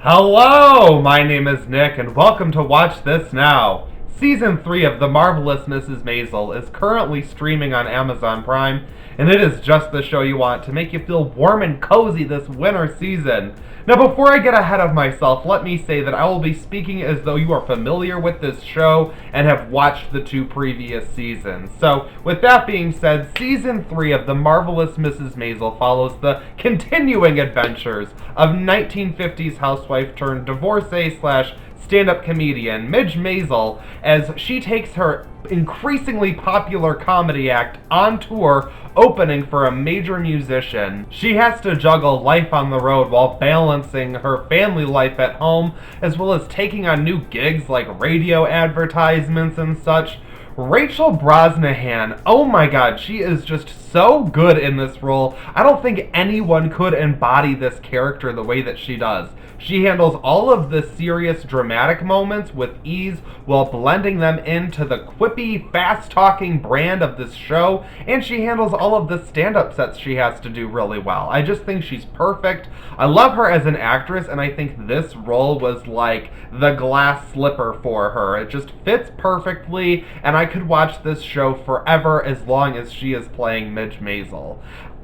Hello, my name is Nick, and welcome to Watch This Now. Season 3 of The Marvelous Mrs. Maisel is currently streaming on Amazon Prime, and it is just the show you want to make you feel warm and cozy this winter season. Now, before I get ahead of myself, let me say that I will be speaking as though you are familiar with this show and have watched the 2 previous seasons. So, with that being said, Season 3 of The Marvelous Mrs. Maisel follows the continuing adventures of 1950s housewife turned divorcee slash stand-up comedian Midge Maisel as she takes her increasingly popular comedy act on tour opening for a major musician. She has to juggle life on the road while balancing her family life at home, as well as taking on new gigs like radio advertisements and such. Rachel Brosnahan, oh my god, she is just so good in this role. I don't think anyone could embody this character the way that she does. She handles all of the serious, dramatic moments with ease while blending them into the quippy, fast-talking brand of this show, and she handles all of the stand-up sets she has to do really well. I just think she's perfect. I love her as an actress, and I think this role was like the glass slipper for her. It just fits perfectly, and I could watch this show forever as long as she is playing Midge Maisel.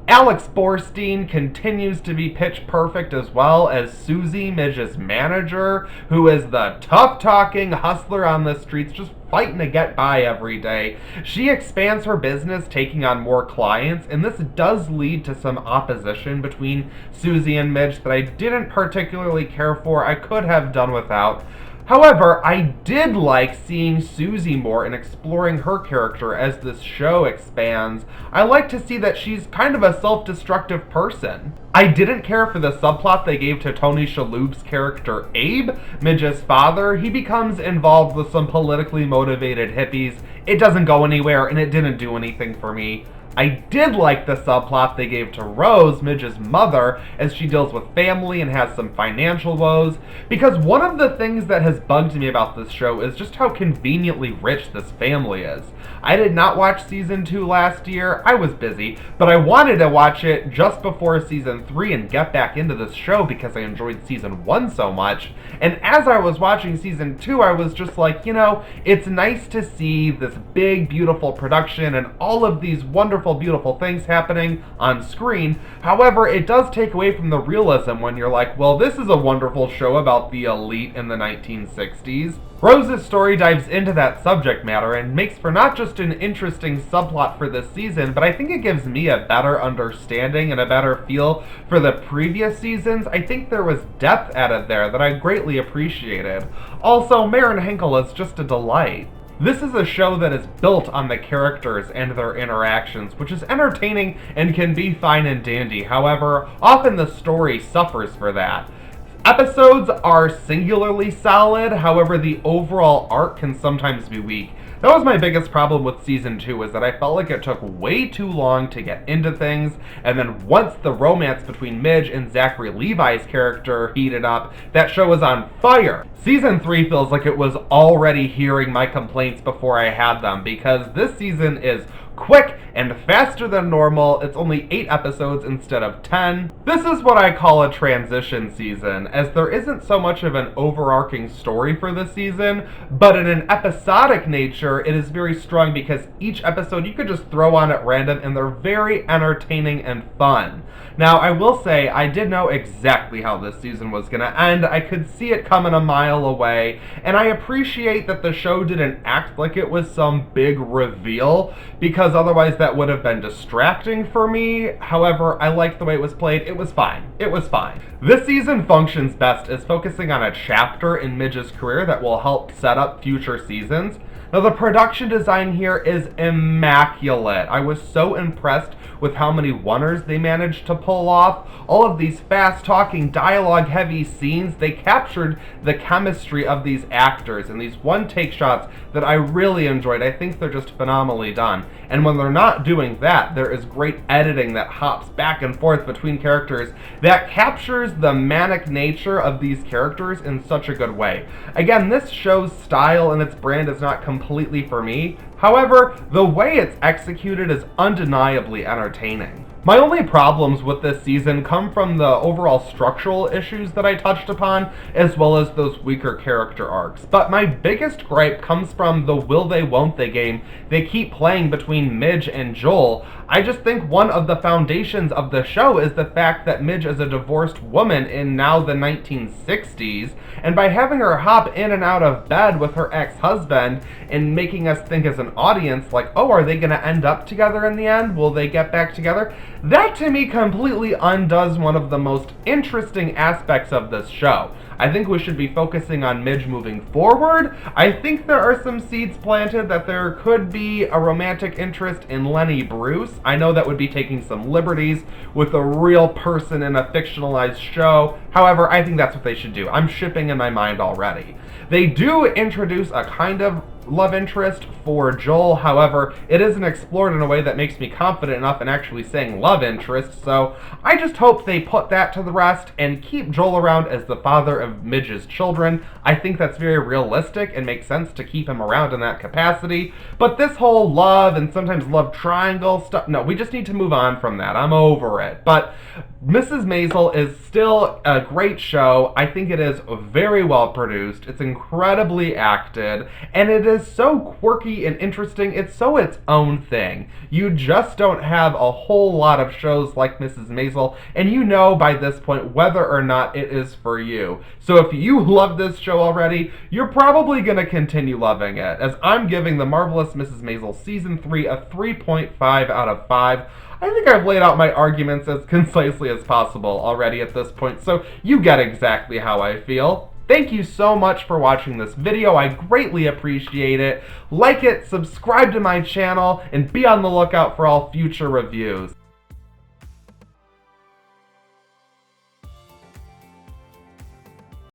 Alex Borstein continues to be pitch perfect, as well as Susie, Midge's manager, who is the tough-talking hustler on the streets, just fighting to get by every day. She expands her business, taking on more clients, and this does lead to some opposition between Susie and Midge that I didn't particularly care for. I could have done without. However, I did like seeing Susie more and exploring her character as this show expands. I like to see that she's kind of a self-destructive person. I didn't care for the subplot they gave to Tony Shalhoub's character Abe, Midge's father. He becomes involved with some politically motivated hippies. It doesn't go anywhere, and it didn't do anything for me. I did like the subplot they gave to Rose, Midge's mother, as she deals with family and has some financial woes, because one of the things that has bugged me about this show is just how conveniently rich this family is. I did not watch Season 2 last year. I was busy, but I wanted to watch it just before Season 3 and get back into this show because I enjoyed Season 1 so much. And as I was watching Season 2, I was just like, you know, it's nice to see this big, beautiful production and all of these wonderful, beautiful things happening on screen. However, it does take away from the realism when you're like, well, this is a wonderful show about the elite in the 1960s. Rose's story dives into that subject matter and makes for not just an interesting subplot for this season, but I think it gives me a better understanding and a better feel for the previous seasons. I think there was depth added there that I greatly appreciated. Also, Maren Henkel is just a delight. This is a show that is built on the characters and their interactions, which is entertaining and can be fine and dandy. However, often the story suffers for that. Episodes are singularly solid, however the overall arc can sometimes be weak. That was my biggest problem with Season 2, is that I felt like it took way too long to get into things, and then once the romance between Midge and Zachary Levi's character heated up, that show was on fire. Season 3 feels like it was already hearing my complaints before I had them, because this season is quick and faster than normal. It's only 8 episodes instead of 10. This is what I call a transition season, as there isn't so much of an overarching story for this season, but in an episodic nature, it is very strong because each episode you could just throw on at random and they're very entertaining and fun. Now, I will say, I did know exactly how this season was going to end. I could see it coming a mile away, and I appreciate that the show didn't act like it was some big reveal, because otherwise that would have been distracting for me. However, I liked the way it was played. It was fine. It was fine. This season functions best as focusing on a chapter in Midge's career that will help set up future seasons. Now, the production design here is immaculate. I was so impressed with how many oneers they managed to pull off. All of these fast-talking, dialogue-heavy scenes, they captured the chemistry of these actors in these one-take shots that I really enjoyed. I think they're just phenomenally done. And when they're not doing that, there is great editing that hops back and forth between characters that captures the manic nature of these characters in such a good way. Again, this show's style and its brand is not completely for me. However, the way it's executed is undeniably entertaining. My only problems with this season come from the overall structural issues that I touched upon, as well as those weaker character arcs. But my biggest gripe comes from the will they won't they game they keep playing between Midge and Joel. I just think one of the foundations of the show is the fact that Midge is a divorced woman in now the 1960s, and by having her hop in and out of bed with her ex-husband and making us think as an audience like, oh, are they going to end up together in the end? Will they get back together? That to me completely undoes one of the most interesting aspects of this show. I think we should be focusing on Midge moving forward. I think there are some seeds planted that there could be a romantic interest in Lenny Bruce. I know that would be taking some liberties with a real person in a fictionalized show. However, I think that's what they should do. I'm shipping in my mind already. They do introduce a kind of love interest for Joel, however, it isn't explored in a way that makes me confident enough in actually saying love interest, so I just hope they put that to the rest and keep Joel around as the father of Midge's children. I think that's very realistic and makes sense to keep him around in that capacity, but this whole love and sometimes love triangle stuff, no, we just need to move on from that. I'm over it. But Mrs. Maisel is still a great show. I think it is very well produced, it's incredibly acted, and it is so quirky and interesting. It's so its own thing. You just don't have a whole lot of shows like Mrs. Maisel, and you know by this point whether or not it is for you. So if you love this show already, you're probably going to continue loving it, as I'm giving The Marvelous Mrs. Maisel Season 3 a 3.5 out of 5. I think I've laid out my arguments as concisely as possible already at this point, so you get exactly how I feel. Thank you so much for watching this video. I greatly appreciate it. Like it, subscribe to my channel, and be on the lookout for all future reviews.